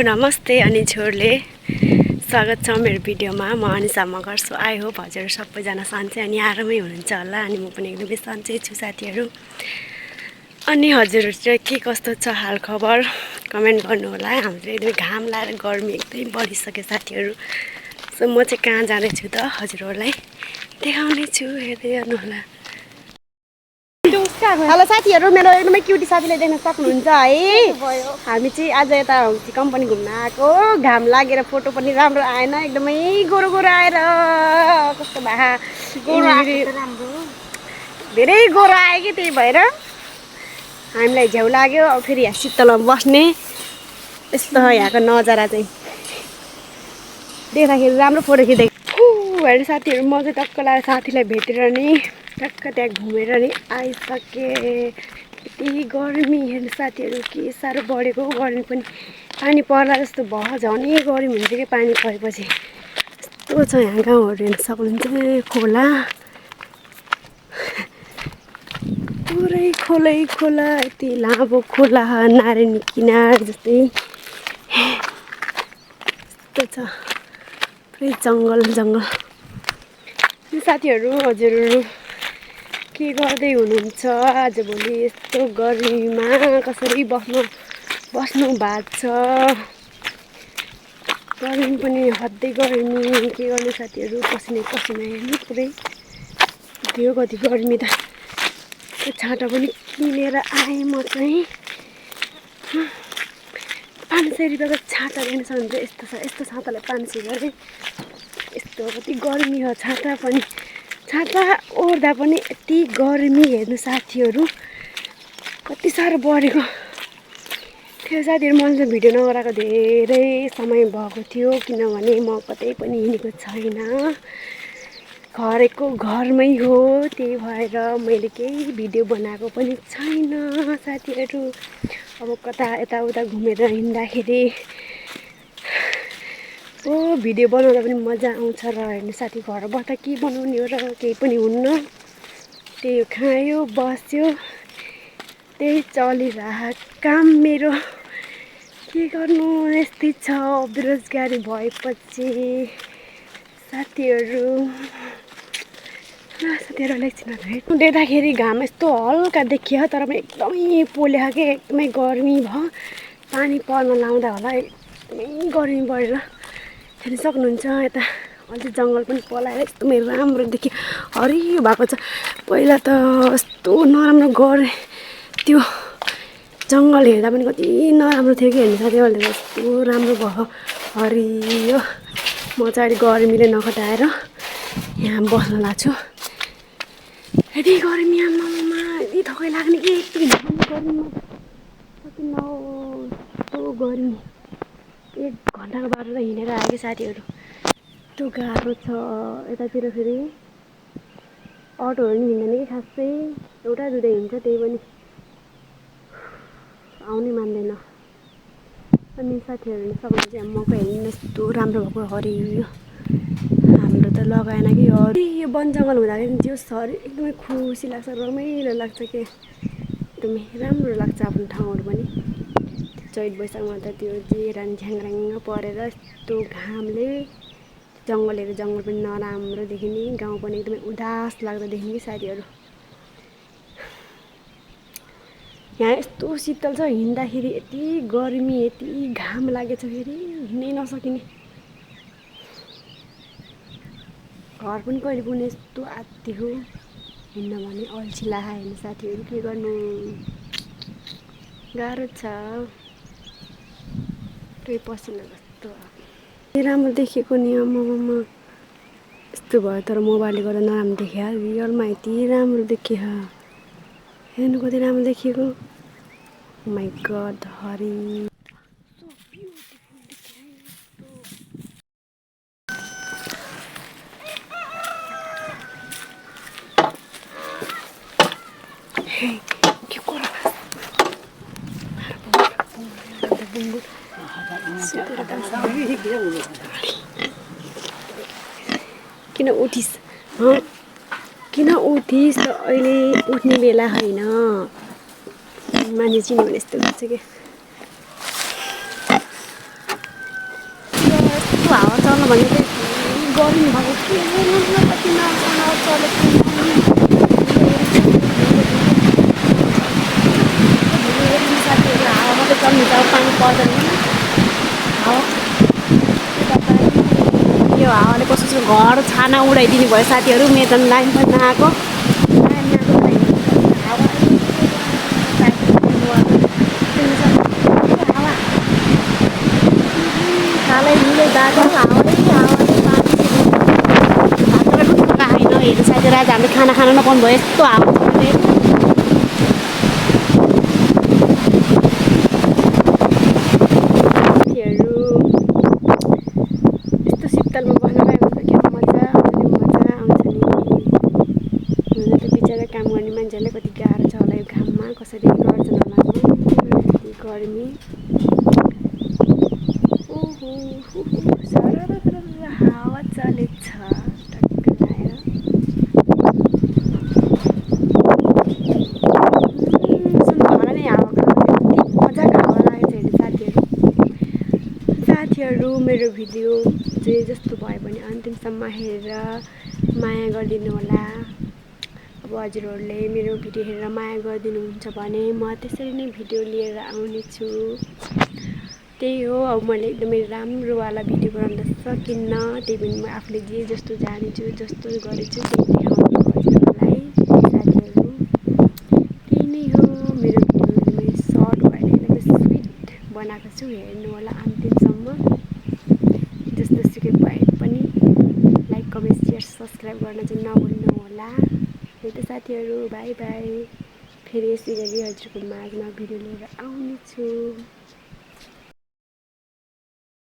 नमस्ते अनि छोरले स्वागत छ मेरो भिडियोमा। म अनिसा मगर छु। आई होप हजुर सबैजना सन्चै अनि आरामै हुनुहुन्छ होला अनि म पनि एकदमै सन्चै छु साथीहरू। अनि हजुरहरू चाहिँ के कस्तो छ हाल खबर कमेन्ट गर्नु होला। हाम्रो एकदमै घाम लागेर गर्मी एकदमै बढिसक्यो साथीहरू। सो म चाहिँ कहाँ जाँदैछु त हजुरहरूलाई देखाउने छु, हेर्दै गर्नु होला। हेलो साथीहरू, मेरो एकदमै क्युटी साथीले देख्न सक्नुहुन्छ है। हामी चाहिँ आज यता होम्स्टे कम्पनी घुम्न आएको। घाम लागेर फोटो पनि राम्रो आएन, एकदमै गोरो गोरो आएर कस्तो भा धेरै गोरो आयो कि त्यही भएर हामीलाई झ्याउ लाग्यो। अब फेरि यहाँ शीतलमा बस्ने यस्तो यहाँको नजारा चाहिँ देख्दाखेरि राम्रो फोटो खिचेको होइन साथीहरू। म चाहिँ टक्क लगाएर साथीलाई भेटेर नि टक्क त्यहाँ घुमेर नि आइसकेँ। यति गर्मी हेर्नु साथीहरू, के साह्रो बढेको गर्मी पनि। पानी पर्ला जस्तो भयो, झनै गर्मी हुन्छ कि पानी परेपछि। यस्तो छ यहाँ गाउँहरू हेर्न सक्नुहुन्छ। खोला पुरै खोलै खोला, यति लामो खोला नारायणी किनार जस्तै यस्तो छ, पुरै जङ्गल जङ्गल। साथीहरू हजुरहरू के गर्दै हुनुहुन्छ आजभोलि यस्तो गर्मीमा? कसरी बस्नु भएको छ? गर्मी पनि हद्दै गर्मी, के गर्नु साथीहरू। पसिना हेर्नु पुरै त्यो कति गर्मी त। त्यो छाता पनि किनेर आएँ म चाहिँ। 500 रुपियाँको छाता हेर्न सक्नुहुन्छ। यस्तो छ, यस्तो छातालाई 500 गरे। यस्तो कति गर्मी हो। छाता पनि छाता ओढ्दा पनि यति गर्मी हेर्नु साथीहरू, कति साह्रो बढेको थियो साथीहरू। मैले चाहिँ भिडियो नगराएको धेरै समय भएको थियो, किनभने म कतै पनि हिँडेको छैन, घरमै हो। त्यही भएर मैले केही भिडियो बनाएको पनि छैन साथीहरू। अब कता यताउता घुमेर हिँड्दाखेरि भिडियो बनाउँदा पनि मजा आउँछ र हेर्नु साथी। घरबाट के बनाउने हो र केही पनि हुन्न, त्यही खायो बस्यो, त्यही चलिरहेको काम मेरो। के गर्नु, यस्तै छ बेरोजगारी भएपछि साथीहरू। एकछिन भेट्नु देख्दाखेरि घाम यस्तो हल्का देखियो, तर पनि एकदमै पोल्यो के, एकदमै गर्मी भयो। पानी पर्न लाउँदा होला एकदमै गर्मी बढेर हेर्न सक्नुहुन्छ। यता अझै जङ्गल पनि पलाएर एकदमै राम्रो देखियो, हरियो भएको छ। पहिला त यस्तो नराम्रो गरे त्यो जङ्गल हेर्दा पनि कति नराम्रो थियो कि हेर्नु साथी। अहिले यस्तो राम्रो भयो, हरियो। म चाहिँ अहिले गर्मीले नखटाएर यहाँ बस्न लाग्छु। यति गर्मी आमामा, यति थकाइ लाग्ने कि यति गर्मीमा कति यस्तो गर्मी। 1 घन्टाको बाटो त हिँडेर आयो कि साथीहरू। यस्तो गाह्रो छ यतातिर। फेरि अटोहरू नि हिँड्दैन कि खासै, एउटा दुइटा हिँड्छ, त्यही पनि आउनै मान्दैन। अनि साथीहरूले सक्नुहुन्छ मकै हेर्नु यस्तो राम्रो भएको हरियो। हाम्रो त लगाएन कि यो वन जङ्गल हुँदाखेरि त्यो शरीर एकदमै खुसी लाग्छ, रमाइलो लाग्छ कि एकदमै राम्रो लाग्छ आफ्नो ठाउँहरू पनि। चैत वैशाखमा त त्यो जेरान झ्याङराङ परेर यस्तो घामले जङ्गल पनि नराम्रो देखिने, गाउँ पनि एकदमै उदास लाग्दो देखिने कि साथीहरू। यहाँ यस्तो शीतल छ, हिँड्दाखेरि यति गर्मी यति घाम लागेछ, फेरि हिँड्नै नसकिने। घर पनि कहिले पुग्ने यस्तो आत्तिको हिँड्न भने अल्छी लाग्यो हेर्नु साथीहरू। के गर्नु, गाह्रो छ। त्यही पसिना जस्तो राम्रो देखेको नि आमामा यस्तो भयो, तर मोबाइलले गर्दा नराम्रो देखियो। रियलमा यति राम्रो देखियो, हेर्नु कति राम्रो देखिएको। माइ गड, हरि किन उठिस किन उठिस? अहिले उठ्ने बेला होइन, मान्छे चिन्यो भने यस्तो गर्छ कि। भने चाहिँ गर्मी भएको के कति साथीहरू हावा मात्रै चल्नु छ पानी पर्दैन हावा यो हावाले कसो घर छाना उडाइदिनु भयो साथीहरू मेरो त लाइन पनि नआएको हेर्नु साथीहरू आज हामीले खाना खान नपाउनु भयो यस्तो हावा साथीहरू यस्तो शीतलमा बस्नलाई हुन्छ क्या मजा आउँछ नि हुन त बिचरा काम गर्ने मान्छेहरूले कति गाह्रो छ होला यो घाममा कसरी गर्छन् होला कति गर्मी हावा चलेको छ टक्क आएर सुन्नु नै हावा मजाको हावा लागेको छ हेर्नु साथीहरू मेरो भिडियो जे जस्तो भयो भने अन्तिमसम्म हेरेर माया गरिदिनु होला अब हजुरहरूले मेरो भिडियो हेरेर माया गरिदिनुहुन्छ भने म त्यसरी नै भिडियो लिएर आउनेछु त्यही हो अब मैले एकदमै राम्रोवाला भिडियो बनाउन सकिन्न त्यही पनि म आफूले जे जस्तो जानेछु जस्तो गरेछु त्यही देखाउनु हजुरहरूलाई साथीहरू त्यही नै हो मेरो भिडियो एकदमै सर्ट भएर एकदमै स्विट बनाएको छु हेर्नु होला अन्तिमसम्म जस्तो सुकै भए पनि लाइक कमेन्ट सेयर सब्सक्राइब गर्न चाहिँ नभुल्नु होला है त साथीहरू बाई बाई फेरि यसै गरी हजुरको माझमा भिडियो लिएर आउनेछु